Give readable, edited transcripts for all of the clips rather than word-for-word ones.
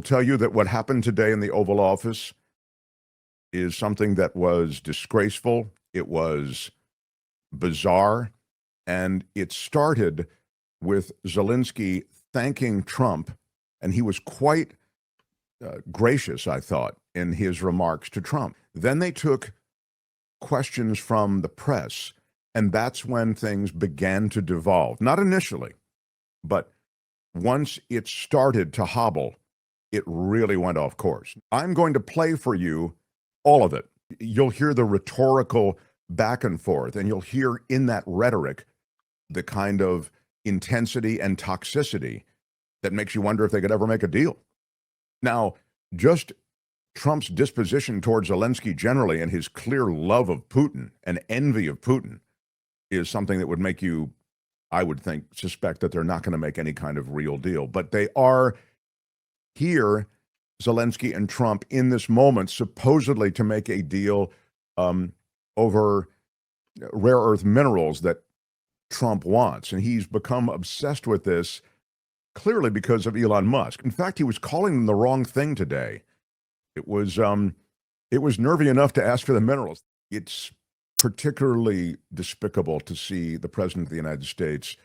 will tell you that what happened today in the Oval Office is something that was disgraceful. It was bizarre. And it started with Zelensky thanking Trump. And he was quite gracious, I thought, in his remarks to Trump. Then they took questions from the press. And that's when things began to devolve. Not initially, but once it started to hobble, it really went off course. I'm going to play for you all of it. You'll hear the rhetorical back and forth, and you'll hear in that rhetoric the kind of intensity and toxicity that makes you wonder if they could ever make a deal. Now, just Trump's disposition towards Zelensky generally and his clear love of Putin and envy of Putin is something that would make you, I would think, suspect that they're not going to make any kind of real deal. But they are here, Zelensky and Trump, in this moment, supposedly to make a deal over rare earth minerals that Trump wants. And he's become obsessed with this clearly because of Elon Musk. In fact, he was calling them the wrong thing today. It was nervy enough to ask for the minerals. It's particularly despicable to see the president of the United States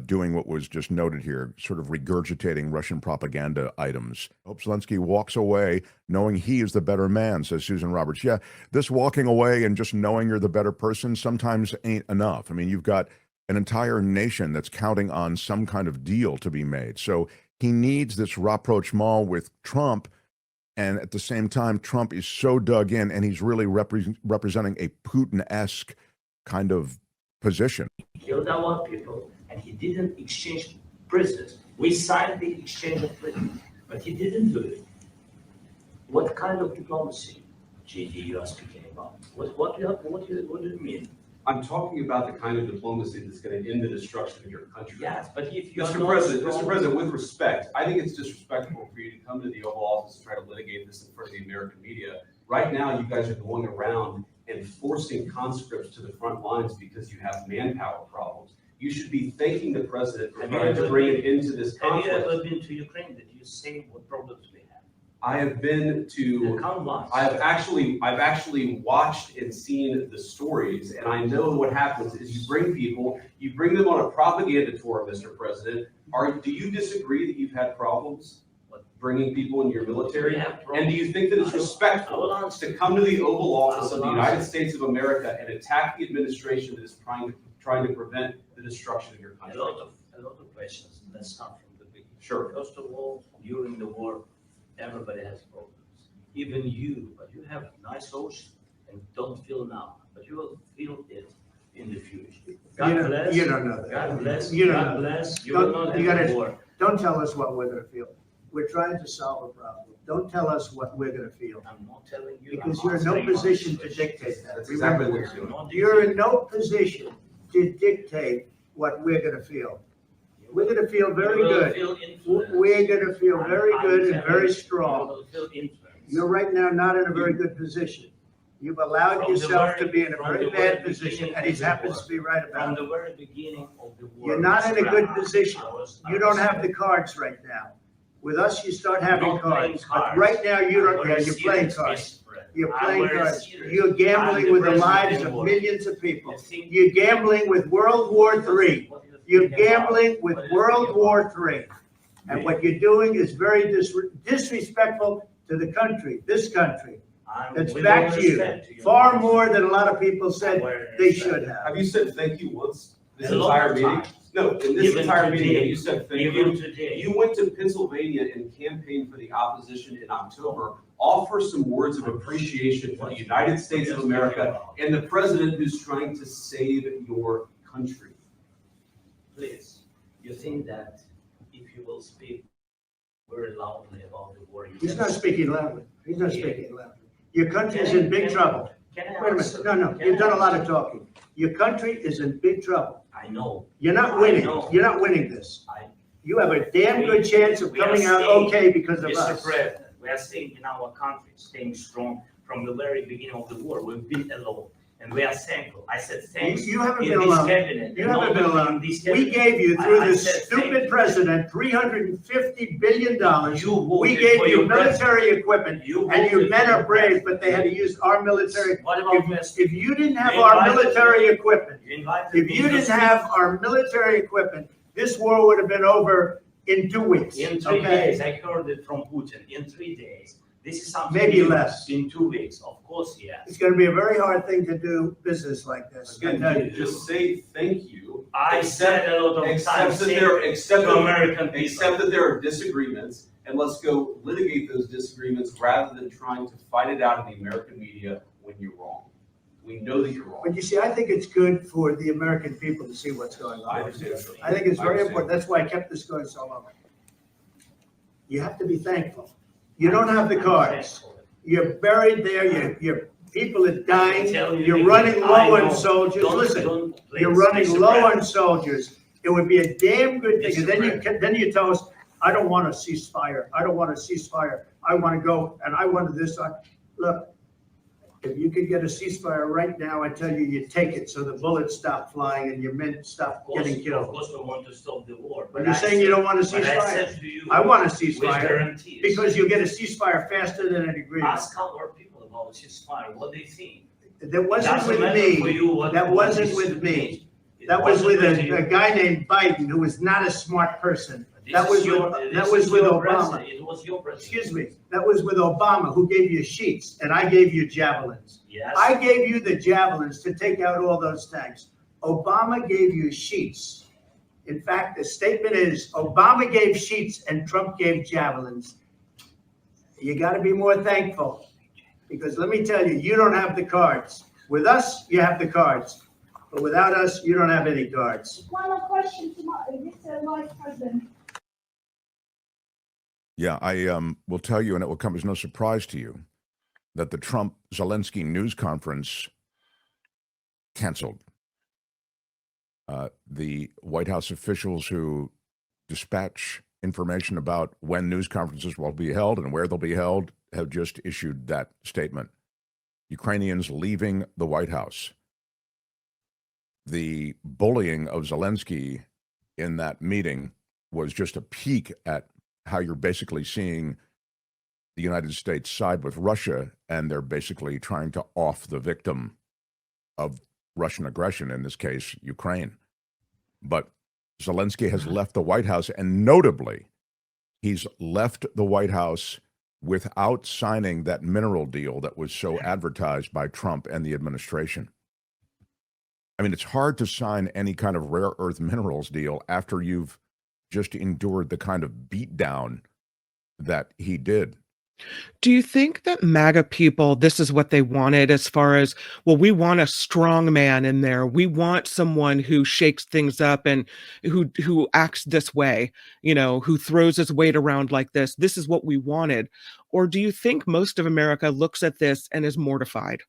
doing what was just noted here, sort of regurgitating Russian propaganda items. I hope Zelensky walks away knowing he is the better man, says Susan Roberts. Yeah, this walking away and just knowing you're the better person sometimes ain't enough. I mean, you've got an entire nation that's counting on some kind of deal to be made. So he needs this rapprochement with Trump. And at the same time, Trump is so dug in, and he's really representing a Putin-esque kind of position. He killed our people, and he didn't exchange prisoners. We signed the exchange of prisoners, but he didn't do it. What kind of diplomacy, JD, you are speaking about? What do you mean? I'm talking about the kind of diplomacy that's going to end the destruction of your country. Yes, but if you Mr. President, with respect, I think it's disrespectful for you to come to the Oval Office and try to litigate this in front of the American media. Right now, you guys are going around and forcing conscripts to the front lines because you have manpower problems. You should be thanking the president for trying to bring it into this conflict. Have you ever been to Ukraine? Did you see what problems we have? I have been to. I've actually watched and seen the stories, and I know what happens is you bring people, you bring them on a propaganda tour, Mr. President. Do you disagree that you've had problems bringing people in your military? And do you think that it's respectful to come to the Oval Office of the United States of America and attack the administration that is trying to prevent the destruction of your country? A lot of questions. Let's start from the beginning. Sure. First of all, during the war, everybody has problems. Even you, but you have nice ocean and don't feel now, but you will feel it in the future. God bless. You don't know that. God bless. You don't God know bless. that. You will not have a war. Don't tell us what we're going to feel. We're trying to solve a problem. Don't tell us what we're going to feel. I'm not telling you. Because you're in no position to dictate that. That's exactly what Remember you're doing. You're in no position to dictate what we're going to feel. We're going to feel very good. We're going to feel very good and very strong. You're right now not in a very good position. You've allowed yourself to be in a very bad position, and he happens to be right about it. From the very beginning of the war. You're not in a good position. You don't have the cards right now. With us, you start having cards. But right now, you don't. Yeah, you're playing cards. You're playing cards. You're gambling with the lives of millions of people. You're gambling with World War III. You're gambling with World War III. And what you're doing is very disrespectful to the country, this country. That's back to you. Far more than a lot of people said they should have. Have you said thank you once this entire meeting? No, in this entire meeting, you said thank you. You went to Pennsylvania and campaigned for the opposition in October. Offer some words of appreciation for the United States of America and the president who's trying to save your country. Please, you think that if you will speak very loudly about the war, He's not speaking loudly. He's not speaking loudly. Your country is in big trouble. Wait a minute. No. You've done a lot of talking. Your country is in big trouble. I know. You're not winning. You're not winning this. You have a damn good chance of coming out okay because of us. Mr. President, we are staying in our country, staying strong from the very beginning of the war. We've been alone. and we are thankful. I said thanks. You haven't in been this alone. cabinet. You and haven't been not only in alone. this We cabinet. gave you, through I this said thank stupid you. president, $350 billion. You voted We gave for you your military equipment, You and your voted men for are your brave, president. but they had to use our military. What about West? If you didn't have You our invited military me. equipment, You invited if me you to didn't speak. have our military equipment, this war would have been over in 2 weeks. In 3 okay? days, I heard it from Putin. In 3 days, this is something. Maybe new. less. In 2 weeks, of course, yes. It's gonna be a very hard thing to do business like this. I Again, tell you. just say thank you. I said a lot of times. Except that there are disagreements, and let's go litigate those disagreements rather than trying to fight it out in the American media when you're wrong. We know that you're wrong. But you see, I think it's good for the American people to see what's going on. I understand. I think it's I very understand. important. That's why I kept this going so long. You have to be thankful. You don't have the cards. You're buried there, your people are dying, you're running low on soldiers. Listen, you're running low on soldiers. It would be a damn good thing, and then you tell us, I don't want a ceasefire, I don't want a ceasefire, I want to go, and I want this. Look, if you could get a ceasefire right now, I tell you, you take it, so the bullets stop flying and your men stop getting Of killed. course, we want to stop the war. But you're saying you don't want a But I ceasefire? said to you. I want a with ceasefire, guarantees. because you'll get a ceasefire faster than an agreement. Ask our people about ceasefire, what they think. That wasn't Doesn't with matter for me, you what- that what wasn't is with me. It That was wasn't with you. a guy named Biden, who was not a smart person. This That is was your- with, this that was is with your Obama. president. It was your president. Excuse me, that was with Obama, who gave you sheets, and I gave you javelins. Yes. I gave you the javelins to take out all those tanks. Obama gave you sheets. In fact, the statement is, Obama gave sheets and Trump gave javelins. You gotta be more thankful, because let me tell you, you don't have the cards. With us, you have the cards, but without us, you don't have any cards. Final question to Mr. Vice President. Yeah, I will tell you, and it will come as no surprise to you, that the Trump-Zelensky news conference canceled. The White House officials who dispatch information about when news conferences will be held and where they'll be held have just issued that statement. Ukrainians leaving the White House. The bullying of Zelensky in that meeting was just a peek at how you're basically seeing the United States side with Russia, and they're basically trying to off the victim of Russian aggression, in this case, Ukraine. But Zelensky has left the White House, and notably, he's left the White House without signing that mineral deal that was so advertised by Trump and the administration. I mean, it's hard to sign any kind of rare earth minerals deal after you've just endured the kind of beatdown that he did. Do you think that MAGA people, this is what they wanted as far as, well, we want a strong man in there. We want someone who shakes things up and who acts this way, you know, who throws his weight around like this. This is what we wanted. Or do you think most of America looks at this and is mortified?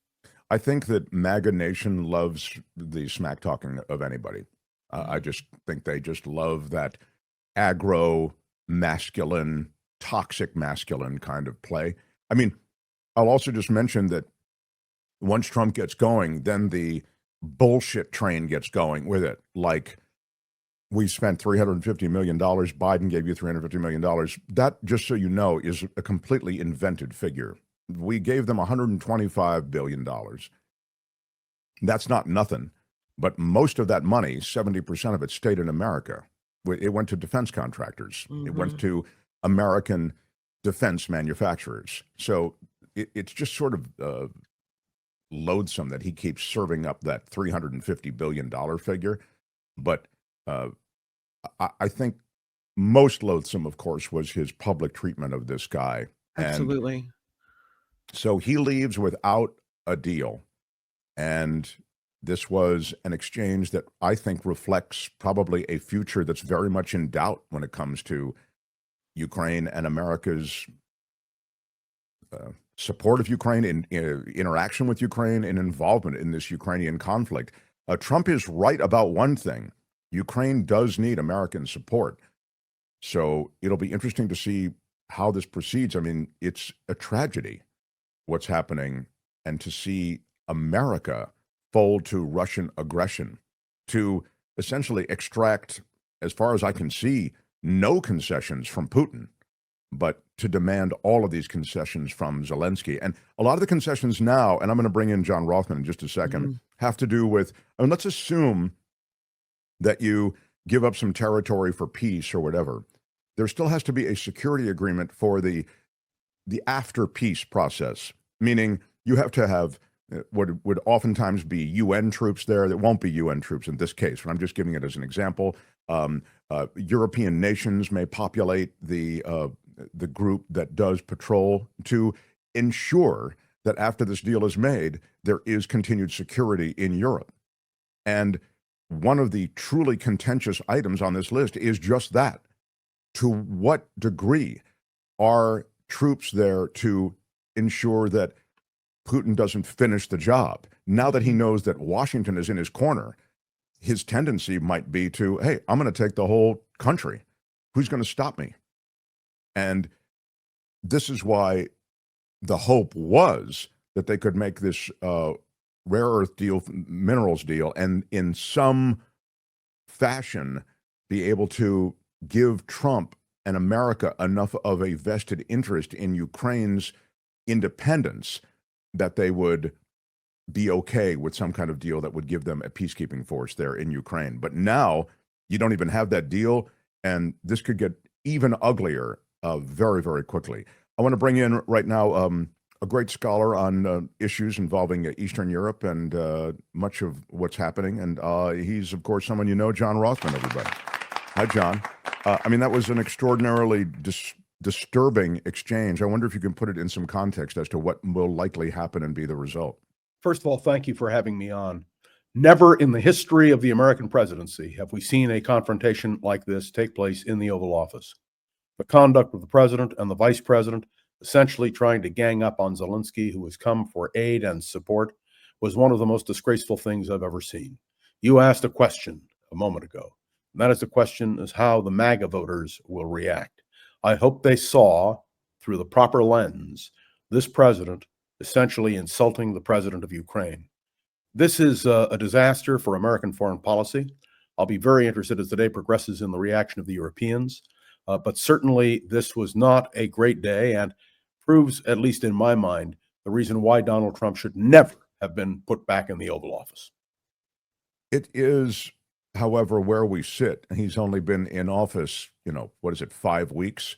I think that MAGA Nation loves the smack talking of anybody. I just think they just love that aggro, masculine, toxic masculine kind of play. I mean, I'll also just mention that once Trump gets going, then the bullshit train gets going with it. Like, we spent $350 million, Biden gave you $350 million. That, just so you know, is a completely invented figure. We gave them $125 billion. That's not nothing, but most of that money, 70% of it, stayed in America. It went to defense contractors. Mm-hmm. It went to American defense manufacturers. So it's just sort of loathsome that he keeps serving up that $350 billion figure. But I think most loathsome, of course, was his public treatment of this guy. Absolutely. And so he leaves without a deal. And this was an exchange that I think reflects probably a future that's very much in doubt when it comes to Ukraine and America's support of Ukraine, in interaction with Ukraine, and involvement in this Ukrainian conflict. Trump is right about one thing. Ukraine does need American support. So it'll be interesting to see how this proceeds. I mean, it's a tragedy what's happening, and to see America fold to Russian aggression, to essentially extract, as far as I can see, no concessions from Putin, but to demand all of these concessions from Zelensky. And a lot of the concessions now, and I'm going to bring in John Rothmann in just a second, have to do with, I mean, let's assume that you give up some territory for peace or whatever. There still has to be a security agreement for the after peace process, meaning you have to have what would oftentimes be UN troops there. There won't be UN troops in this case, but I'm just giving it as an example. European nations may populate the group that does patrol to ensure that after this deal is made, there is continued security in Europe. And one of the truly contentious items on this list is just that. To what degree are troops there to ensure that Putin doesn't finish the job? Now that he knows that Washington is in his corner, his tendency might be to, hey, I'm going to take the whole country. Who's going to stop me? And this is why the hope was that they could make this rare earth deal, minerals deal, and in some fashion be able to give Trump and America enough of a vested interest in Ukraine's independence that they would be okay with some kind of deal that would give them a peacekeeping force there in Ukraine. But now you don't even have that deal, and this could get even uglier very, very quickly. I want to bring in right now a great scholar on issues involving Eastern Europe and much of what's happening. And he's, of course, someone you know, John Rothmann, everybody. Hi, John. I mean, that was an extraordinarily disturbing exchange. I wonder if you can put it in some context as to what will likely happen and be the result. First of all, thank you for having me on. Never in the history of the American presidency have we seen a confrontation like this take place in the Oval Office. The conduct of the president and the vice president, essentially trying to gang up on Zelensky, who has come for aid and support, was one of the most disgraceful things I've ever seen. You asked a question a moment ago, and that is the question is how the MAGA voters will react. I hope they saw, through the proper lens, this president essentially insulting the president of Ukraine. This is a disaster for American foreign policy. I'll be very interested as the day progresses in the reaction of the Europeans. But certainly this was not a great day and proves, at least in my mind, the reason why Donald Trump should never have been put back in the Oval Office. It is, however, where we sit. He's only been in office, 5 weeks?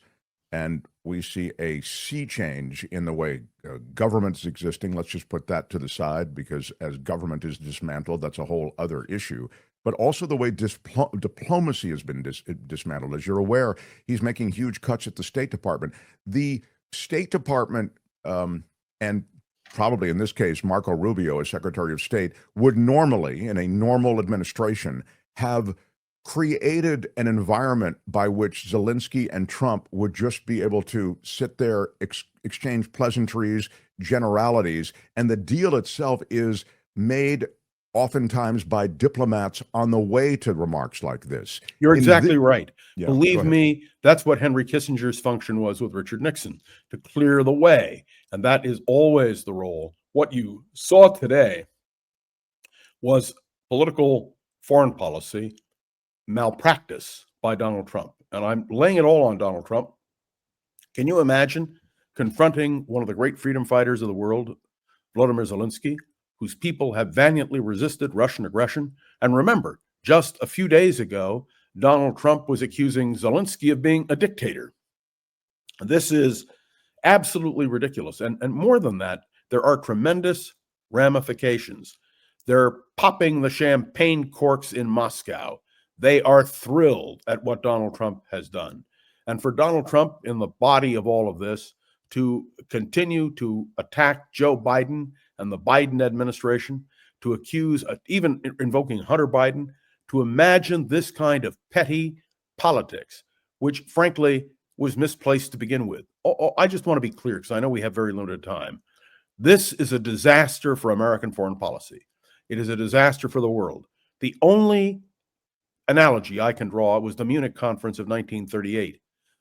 And we see a sea change in the way government's existing. Let's just put that to the side, because as government is dismantled, that's a whole other issue. But also the way diplomacy has been dismantled. As you're aware, he's making huge cuts at the State Department. The State Department, and probably in this case, Marco Rubio as Secretary of State, would normally, in a normal administration, have created an environment by which Zelensky and Trump would just be able to sit there, exchange pleasantries, generalities, and the deal itself is made oftentimes by diplomats on the way to remarks like this. You're exactly right. Yeah, Believe me, that's what Henry Kissinger's function was with Richard Nixon, to clear the way. And that is always the role. What you saw today was political foreign policy malpractice by Donald Trump. And I'm laying it all on Donald Trump. Can you imagine confronting one of the great freedom fighters of the world, Volodymyr Zelensky, whose people have valiantly resisted Russian aggression? And remember, just a few days ago, Donald Trump was accusing Zelensky of being a dictator. This is absolutely ridiculous. And more than that, there are tremendous ramifications. They're popping the champagne corks in Moscow. They are thrilled at what Donald Trump has done. And for Donald Trump, in the body of all of this, to continue to attack Joe Biden and the Biden administration, to accuse, even invoking Hunter Biden, to imagine this kind of petty politics, which frankly was misplaced to begin with. I just want to be clear, because I know we have very limited time. This is a disaster for American foreign policy. It is a disaster for the world. The only analogy I can draw was the Munich Conference of 1938,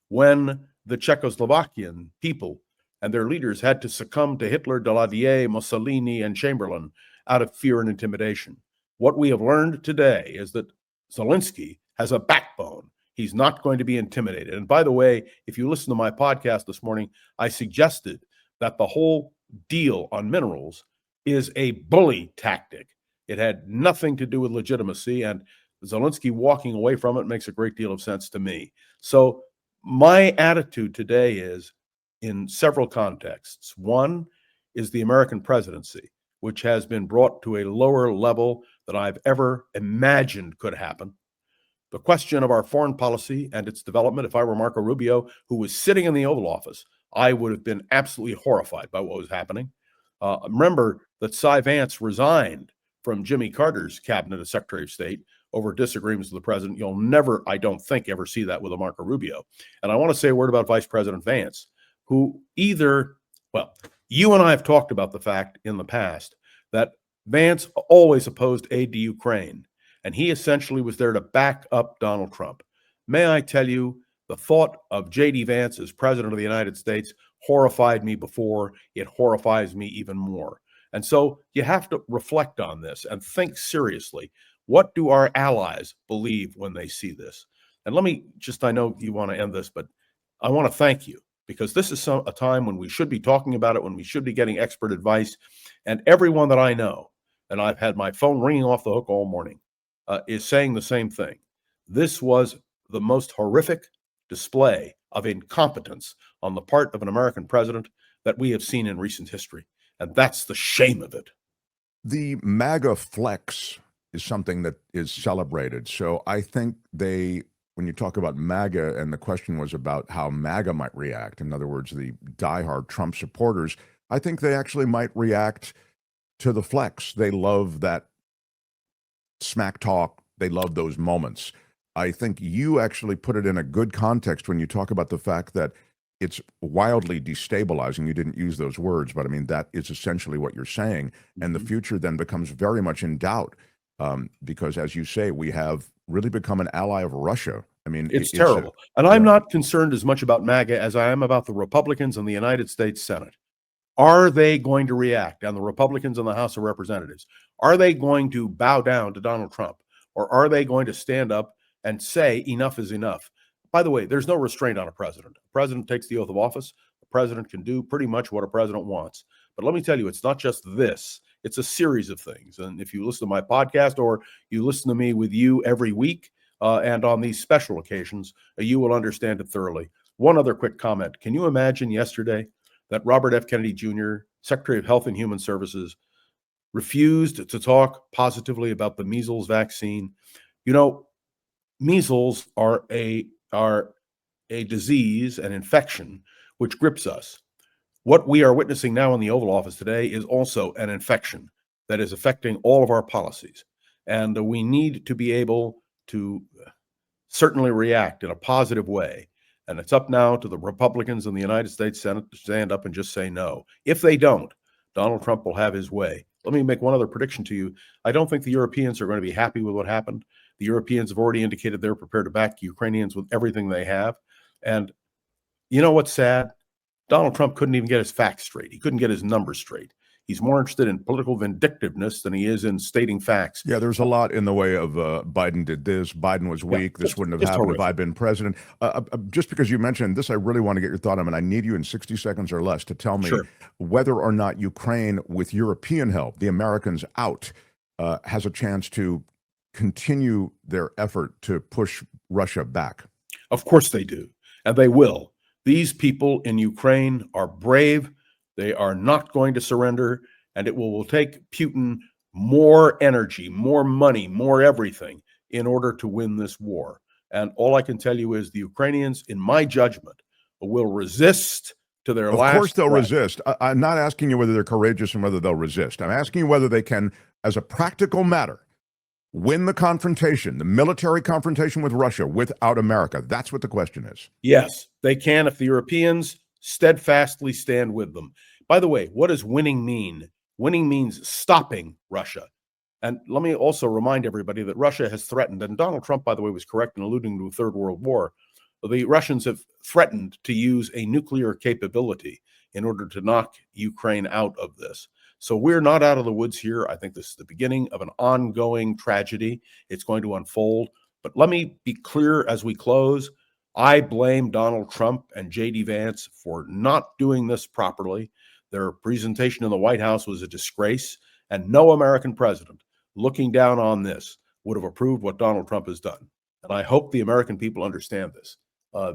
when the Czechoslovakian people and their leaders had to succumb to Hitler, Daladier, Mussolini, and Chamberlain. out of fear and intimidation. What we have learned today is that Zelensky has a backbone. He's not going to be intimidated. And by the way, if you listen to my podcast this morning, I suggested that the whole deal on minerals is a bully tactic. It had nothing to do with legitimacy, and Zelensky walking away from it makes a great deal of sense to me. So my attitude today is in several contexts. One is the American presidency, which has been brought to a lower level than I've ever imagined could happen. The question of our foreign policy and its development, if I were Marco Rubio, who was sitting in the Oval Office, I would have been absolutely horrified by what was happening. Remember that Cy Vance resigned from Jimmy Carter's cabinet as Secretary of State over disagreements with the president. You'll never, I don't think, ever see that with a Marco Rubio. And I want to say a word about Vice President Vance, who well, you and I have talked about the fact in the past that Vance always opposed aid to Ukraine, and he essentially was there to back up Donald Trump. May I tell you, the thought of J.D. Vance as president of the United States horrified me before. It horrifies me even more. And so you have to reflect on this and think seriously. What do our allies believe when they see this? And let me just, I know you want to end this, but I want to thank you, because this is a time when we should be talking about it, when we should be getting expert advice. And everyone that I know, and I've had my phone ringing off the hook all morning, is saying the same thing. This was the most horrific display of incompetence on the part of an American president that we have seen in recent history. And that's the shame of it. The MAGA flex is something that is celebrated. So I think when you talk about MAGA, and the question was about how MAGA might react, in other words, the diehard Trump supporters, I think they actually might react to the flex. They love that smack talk. They love those moments. I think you actually put it in a good context when you talk about the fact that it's wildly destabilizing. You didn't use those words, but I mean, that is essentially what you're saying. And the future then becomes very much in doubt because, as you say, we have really become an ally of Russia. I mean, it's terrible. And I'm not concerned as much about MAGA as I am about the Republicans in the United States Senate. Are they going to react? And the Republicans in the House of Representatives, are they going to bow down to Donald Trump? Or are they going to stand up and say enough is enough? By the way, there's no restraint on a president. The president takes the oath of office. The president can do pretty much what a president wants. But let me tell you, it's not just this. It's a series of things. And if you listen to my podcast or you listen to me with you every week and on these special occasions, you will understand it thoroughly. One other quick comment. Can you imagine yesterday that Robert F. Kennedy Jr., Secretary of Health and Human Services, refused to talk positively about the measles vaccine? You know, measles are a disease, an infection, which grips us. What we are witnessing now in the Oval Office today is also an infection that is affecting all of our policies. And we need to be able to certainly react in a positive way. And it's up now to the Republicans in the United States Senate to stand up and just say no. If they don't, Donald Trump will have his way. Let me make one other prediction to you. I don't think the Europeans are going to be happy with what happened. The Europeans have already indicated they're prepared to back Ukrainians with everything they have. And you know what's sad? Donald Trump couldn't even get his facts straight. He couldn't get his numbers straight. He's more interested in political vindictiveness than he is in stating facts. Yeah, there's a lot in the way of Biden did this, Biden was weak, this wouldn't have happened if I'd been president. Just because you mentioned this, I really want to get your thought on it. I need you in 60 seconds or less to tell me whether or not Ukraine, with European help, the Americans out, has a chance to continue their effort to push Russia back. Of course they do, and they will. These people in Ukraine are brave. They are not going to surrender, and it will take Putin more energy, more money, more everything in order to win this war. And all I can tell you is the Ukrainians, in my judgment, will resist to their last. Of course they'll breath. resist. I'm not asking you whether they're courageous and whether they'll resist. I'm asking you whether they can, as a practical matter, win the confrontation, the military confrontation with Russia without America. That's what the question is. Yes, they can if the Europeans steadfastly stand with them. By the way, what does winning mean? Winning means stopping Russia. And let me also remind everybody that Russia has threatened, and Donald Trump, by the way, was correct in alluding to a Third World War. The Russians have threatened to use a nuclear capability in order to knock Ukraine out of this. So we're not out of the woods here. I think this is the beginning of an ongoing tragedy. It's going to unfold. But let me be clear as we close. I blame Donald Trump and J.D. Vance for not doing this properly. Their presentation in the White House was a disgrace, and no American president looking down on this would have approved what Donald Trump has done. And I hope the American people understand this.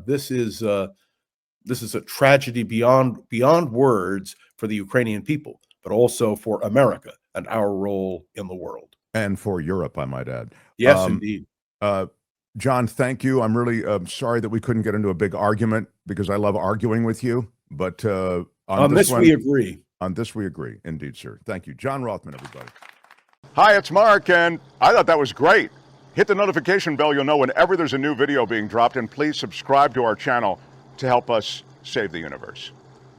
This is a tragedy beyond words for the Ukrainian people, but also for America and our role in the world. And for Europe, I might add. Yes, indeed. John, thank you. I'm really sorry that we couldn't get into a big argument because I love arguing with you. But on this one, we agree. On this, we agree. Indeed, sir. Thank you. John Rothmann, everybody. Hi, it's Mark, and I thought that was great. Hit the notification bell. You'll know whenever there's a new video being dropped, and please subscribe to our channel to help us save the universe.